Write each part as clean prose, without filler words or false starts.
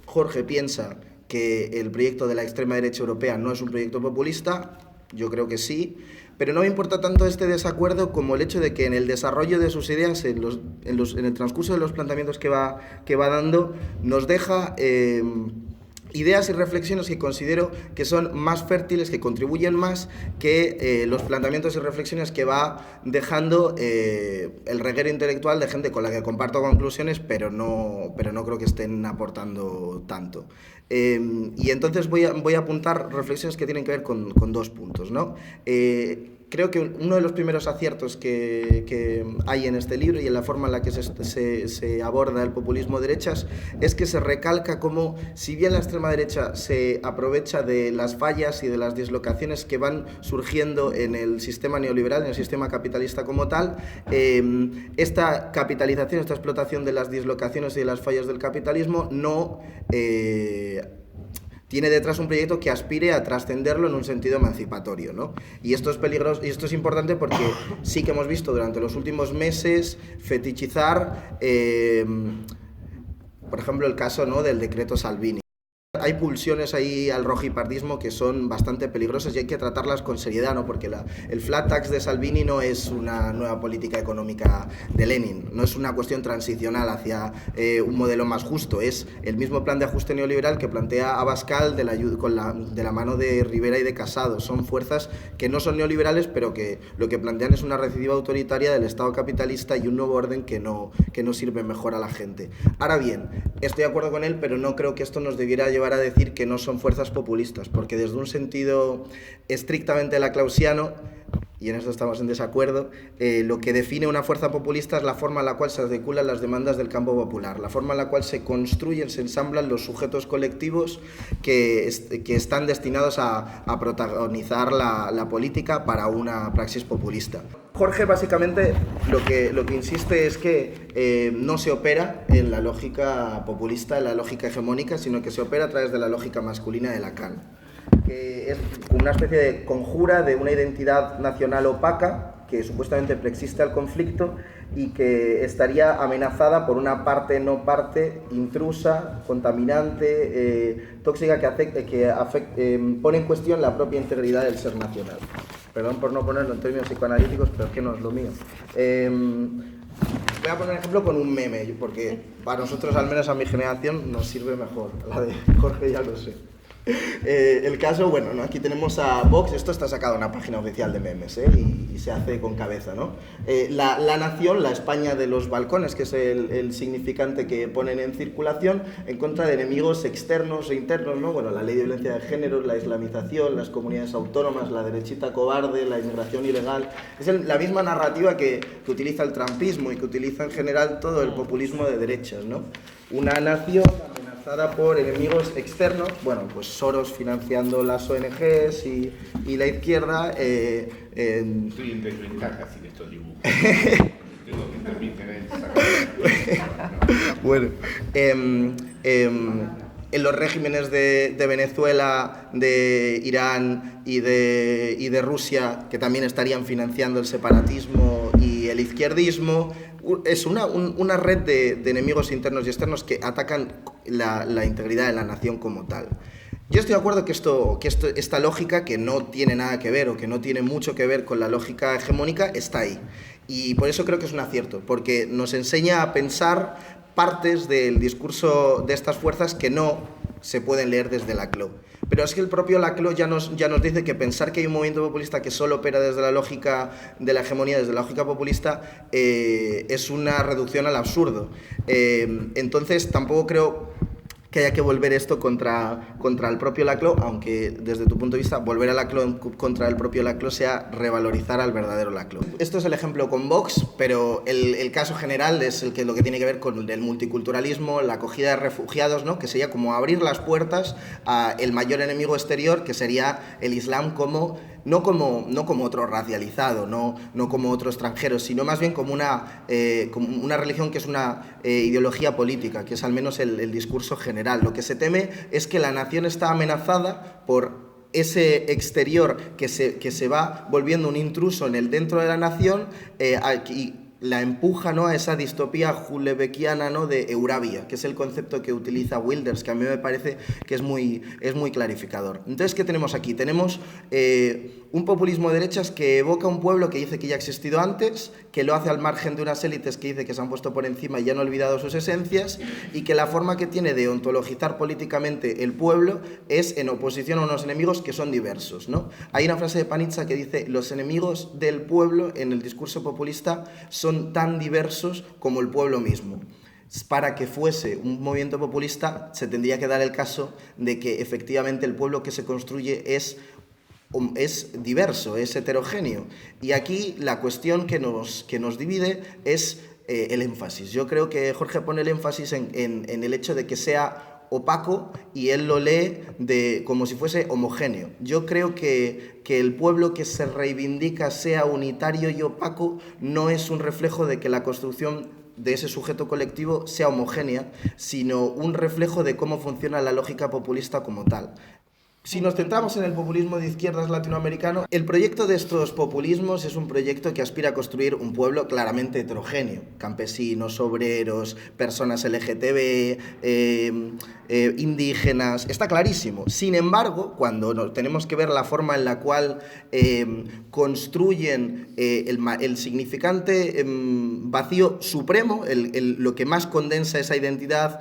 Jorge piensa que el proyecto de la extrema derecha europea no es un proyecto populista, yo creo que sí, pero no me importa tanto este desacuerdo como el hecho de que en el desarrollo de sus ideas, en el transcurso de los planteamientos que va dando, nos deja ideas y reflexiones que considero que son más fértiles, que contribuyen más que los planteamientos y reflexiones que va dejando el reguero intelectual de gente con la que comparto conclusiones, pero no creo que estén aportando tanto. Y entonces voy a apuntar reflexiones que tienen que ver con dos puntos, ¿no? Creo que uno de los primeros aciertos que hay en este libro y en la forma en la que se aborda el populismo de derechas es que se recalca cómo, si bien la extrema derecha se aprovecha de las fallas y de las dislocaciones que van surgiendo en el sistema neoliberal, en el sistema capitalista como tal, esta capitalización, esta explotación de las dislocaciones y de las fallas del capitalismo no tiene detrás un proyecto que aspire a trascenderlo en un sentido emancipatorio, ¿no? Y esto es peligroso, y esto es importante porque sí que hemos visto durante los últimos meses fetichizar, por ejemplo, el caso, ¿no?, del decreto Salvini. Hay pulsiones ahí al rojipardismo que son bastante peligrosas y hay que tratarlas con seriedad, ¿no? Porque el flat tax de Salvini no es una nueva política económica de Lenin, no es una cuestión transicional hacia un modelo más justo, es el mismo plan de ajuste neoliberal que plantea Abascal de la mano de Rivera y de Casado. Son fuerzas que no son neoliberales, pero que lo que plantean es una recidiva autoritaria del Estado capitalista y un nuevo orden que no sirve mejor a la gente. Ahora bien, estoy de acuerdo con él, pero no creo que esto nos debiera llevar a decir que no son fuerzas populistas, porque desde un sentido estrictamente laclausiano, y en eso estamos en desacuerdo, lo que define una fuerza populista es la forma en la cual se articulan las demandas del campo popular, la forma en la cual se construyen, se ensamblan los sujetos colectivos que están destinados a protagonizar la política para una praxis populista. Jorge básicamente lo que insiste es que no se opera en la lógica populista, en la lógica hegemónica, sino que se opera a través de la lógica masculina de Lacan, que es una especie de conjura de una identidad nacional opaca que supuestamente preexiste al conflicto y que estaría amenazada por una parte no parte, intrusa, contaminante, tóxica, que pone en cuestión la propia integridad del ser nacional. Perdón por no ponerlo en términos psicoanalíticos, pero es que no es lo mío. Voy a poner un ejemplo con un meme, porque para nosotros, al menos a mi generación, nos sirve mejor. La de Jorge ya lo sé. El caso, bueno, ¿no? Aquí tenemos a Vox, esto está sacado en una página oficial de memes, y se hace con cabeza, ¿no? La nación, la España de los balcones, que es el significante que ponen en circulación, en contra de enemigos externos e internos, ¿no? Bueno, la ley de violencia de género, la islamización, las comunidades autónomas, la derechita cobarde, la inmigración ilegal. Es la misma narrativa que utiliza el trumpismo y que utiliza en general todo el populismo de derechas, ¿no? Una nación amenazada por enemigos externos, bueno, pues Soros financiando las ONGs y la izquierda. Estoy en desventaja sin estos dibujos. Tengo que intervenir en bueno, en los regímenes de Venezuela, de Irán y de Rusia, que también estarían financiando el separatismo y el izquierdismo. Es una red de enemigos internos y externos que atacan la integridad de la nación como tal. Yo estoy de acuerdo que esta lógica, que no tiene nada que ver o que no tiene mucho que ver con la lógica hegemónica, está ahí. Y por eso creo que es un acierto, porque nos enseña a pensar partes del discurso de estas fuerzas que no se pueden leer desde Laclau. Pero es que el propio Laclau ya nos dice que pensar que hay un movimiento populista que solo opera desde la lógica de la hegemonía, desde la lógica populista, es una reducción al absurdo. Entonces tampoco creo que haya que volver esto contra el propio Laclau, aunque desde tu punto de vista volver a Laclau contra el propio Laclau sea revalorizar al verdadero Laclau. Esto es el ejemplo con Vox, pero el caso general es lo que tiene que ver con el multiculturalismo, la acogida de refugiados, ¿no? Que sería como abrir las puertas al mayor enemigo exterior, que sería el Islam no como otro racializado, no como otro extranjero, sino más bien como una religión que es una ideología política, que es al menos el discurso general. Lo que se teme es que la nación está amenazada por ese exterior que se va volviendo un intruso en el dentro de la nación, la empuja, ¿no?, a esa distopía hulebeckiana, ¿no?, de Eurabia, que es el concepto que utiliza Wilders, que a mí me parece que es muy clarificador. Entonces, ¿qué tenemos aquí? Tenemos un populismo de derechas que evoca un pueblo que dice que ya ha existido antes, que lo hace al margen de unas élites que dice que se han puesto por encima y ya han olvidado sus esencias, y que la forma que tiene de ontologizar políticamente el pueblo es en oposición a unos enemigos que son diversos, ¿no? Hay una frase de Panizza que dice: los enemigos del pueblo en el discurso populista son tan diversos como el pueblo mismo. Para que fuese un movimiento populista se tendría que dar el caso de que efectivamente el pueblo que se construye es diverso, es heterogéneo. Y aquí la cuestión que nos divide es el énfasis. Yo creo que Jorge pone el énfasis en el hecho de que sea opaco, y él lo lee como si fuese homogéneo. Yo creo que el pueblo que se reivindica sea unitario y opaco no es un reflejo de que la construcción de ese sujeto colectivo sea homogénea, sino un reflejo de cómo funciona la lógica populista como tal. Si nos centramos en el populismo de izquierdas latinoamericano, el proyecto de estos populismos es un proyecto que aspira a construir un pueblo claramente heterogéneo: campesinos, obreros, personas LGTB, indígenas, está clarísimo. Sin embargo, cuando tenemos que ver la forma en la cual construyen el significante vacío supremo, lo que más condensa esa identidad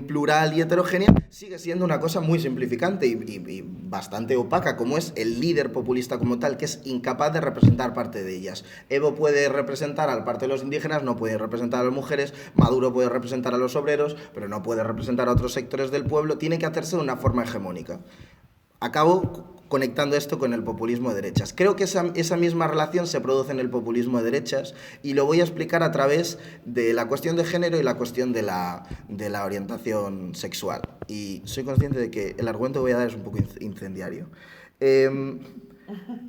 plural y heterogénea, sigue siendo una cosa muy simplificante y bastante opaca, como es el líder populista como tal, que es incapaz de representar parte de ellas. Evo puede representar a la parte de los indígenas, no puede representar a las mujeres. Maduro puede representar a los obreros, pero no puede representar a otros sectores del pueblo. Tiene que hacerse de una forma hegemónica. Acabo conectando esto con el populismo de derechas. Creo que esa misma relación se produce en el populismo de derechas, y lo voy a explicar a través de la cuestión de género y la cuestión de la orientación sexual. Y soy consciente de que el argumento que voy a dar es un poco incendiario.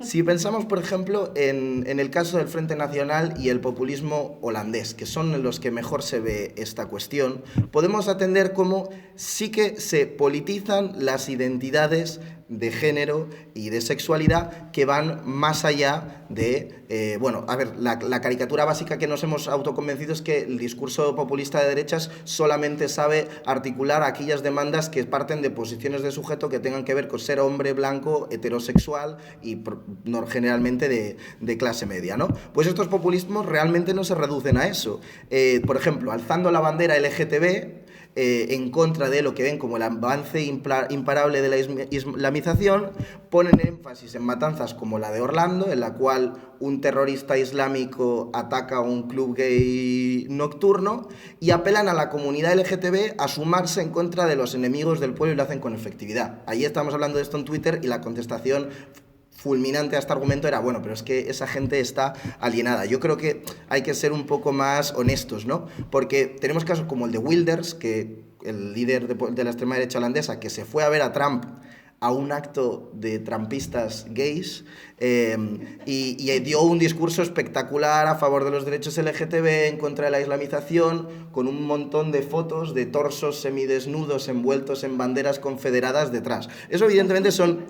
Si pensamos, por ejemplo, en el caso del Frente Nacional y el populismo holandés, que son los que mejor se ve esta cuestión, podemos atender cómo sí que se politizan las identidades de género y de sexualidad que van más allá de... la caricatura básica que nos hemos autoconvencido es que el discurso populista de derechas solamente sabe articular aquellas demandas que parten de posiciones de sujeto que tengan que ver con ser hombre, blanco, heterosexual y generalmente de clase media, ¿no? Pues estos populismos realmente no se reducen a eso. Por ejemplo, alzando la bandera LGTB, en contra de lo que ven como el avance imparable de la islamización, ponen énfasis en matanzas como la de Orlando, en la cual un terrorista islámico ataca a un club gay nocturno, y apelan a la comunidad LGTB a sumarse en contra de los enemigos del pueblo, y lo hacen con efectividad. Allí estamos hablando de esto en Twitter, y la contestación fulminante a este argumento era: bueno, pero es que esa gente está alienada. Yo creo que hay que ser un poco más honestos, ¿no? Porque tenemos casos como el de Wilders, que el líder de la extrema derecha holandesa, que se fue a ver a Trump a un acto de trumpistas gays, y dio un discurso espectacular a favor de los derechos LGTB, en contra de la islamización, con un montón de fotos de torsos semidesnudos envueltos en banderas confederadas detrás. Eso evidentemente son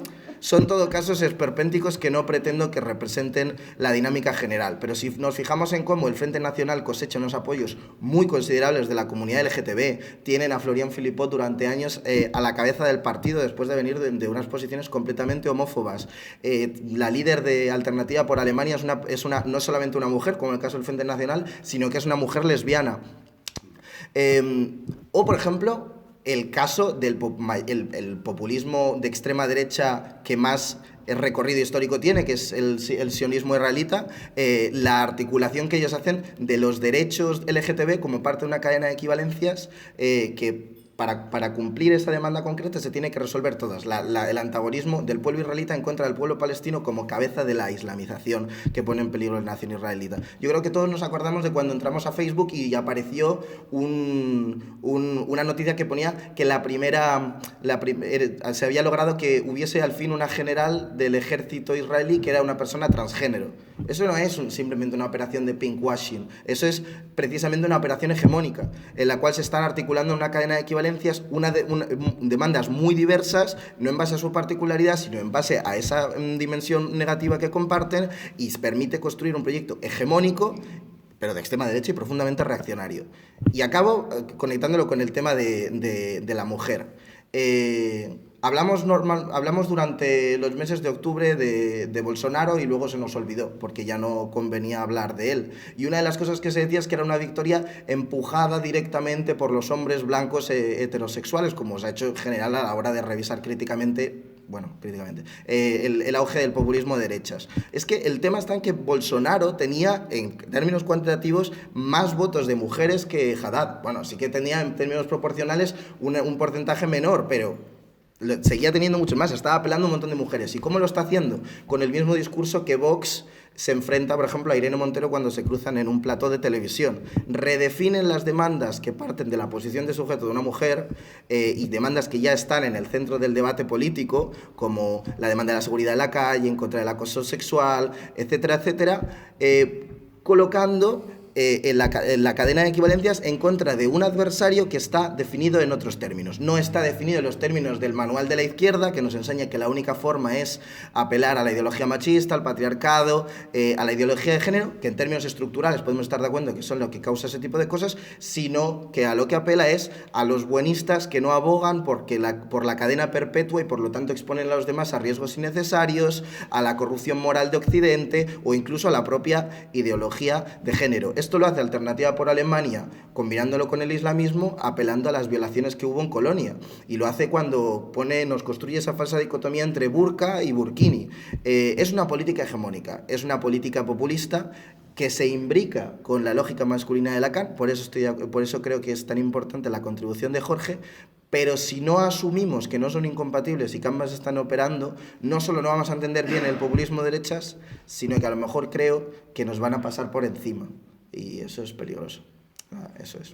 todo casos esperpénticos que no pretendo que representen la dinámica general, pero si nos fijamos en cómo el Frente Nacional cosecha unos apoyos muy considerables de la comunidad LGTB, tienen a Florian Philippot durante años a la cabeza del partido, después de venir de unas posiciones completamente homófobas. La líder de Alternativa por Alemania es no solamente una mujer, como en el caso del Frente Nacional, sino que es una mujer lesbiana. O, por ejemplo, el caso del el populismo de extrema derecha que más recorrido histórico tiene, que es el sionismo israelita, la articulación que ellos hacen de los derechos LGTB como parte de una cadena de equivalencias que para cumplir esa demanda concreta se tiene que resolver todas. El antagonismo del pueblo israelita en contra del pueblo palestino como cabeza de la islamización que pone en peligro la nación israelita. Yo creo que todos nos acordamos de cuando entramos a Facebook y apareció una noticia que ponía que se había logrado que hubiese al fin una general del ejército israelí que era una persona transgénero. Eso no es simplemente una operación de pinkwashing, eso es precisamente una operación hegemónica en la cual se están articulando una cadena de equivalencias, demandas muy diversas, no en base a su particularidad, sino en base a esa dimensión negativa que comparten, y permite construir un proyecto hegemónico, pero de extrema derecha y profundamente reaccionario. Y acabo conectándolo con el tema de la mujer. Hablamos durante los meses de octubre de Bolsonaro y luego se nos olvidó porque ya no convenía hablar de él. Y una de las cosas que se decía es que era una victoria empujada directamente por los hombres blancos heterosexuales, como se ha hecho en general a la hora de revisar críticamente el auge del populismo de derechas. Es que el tema está en que Bolsonaro tenía, en términos cuantitativos, más votos de mujeres que Haddad. Bueno, sí que tenía en términos proporcionales un porcentaje menor, pero seguía teniendo mucho más, estaba apelando a un montón de mujeres. ¿Y cómo lo está haciendo? Con el mismo discurso que Vox se enfrenta, por ejemplo, a Irene Montero cuando se cruzan en un plató de televisión. Redefinen las demandas que parten de la posición de sujeto de una mujer y demandas que ya están en el centro del debate político, como la demanda de la seguridad en la calle, en contra del acoso sexual, etcétera, etcétera, colocando en la cadena de equivalencias en contra de un adversario que está definido en otros términos. No está definido en los términos del manual de la izquierda, que nos enseña que la única forma es apelar a la ideología machista, al patriarcado, a la ideología de género, que en términos estructurales podemos estar de acuerdo que son lo que causa ese tipo de cosas, sino que a lo que apela es a los buenistas que no abogan por la cadena perpetua y por lo tanto exponen a los demás a riesgos innecesarios, a la corrupción moral de Occidente o incluso a la propia ideología de género. Esto lo hace Alternativa por Alemania, combinándolo con el islamismo, apelando a las violaciones que hubo en Colonia. Y lo hace cuando nos construye esa falsa dicotomía entre burka y burkini. Es una política hegemónica, es una política populista que se imbrica con la lógica masculina de Lacan, por eso creo que es tan importante la contribución de Jorge, pero si no asumimos que no son incompatibles y que ambas están operando, no solo no vamos a entender bien el populismo de derechas, sino que a lo mejor creo que nos van a pasar por encima. Y eso es peligroso. Eso es.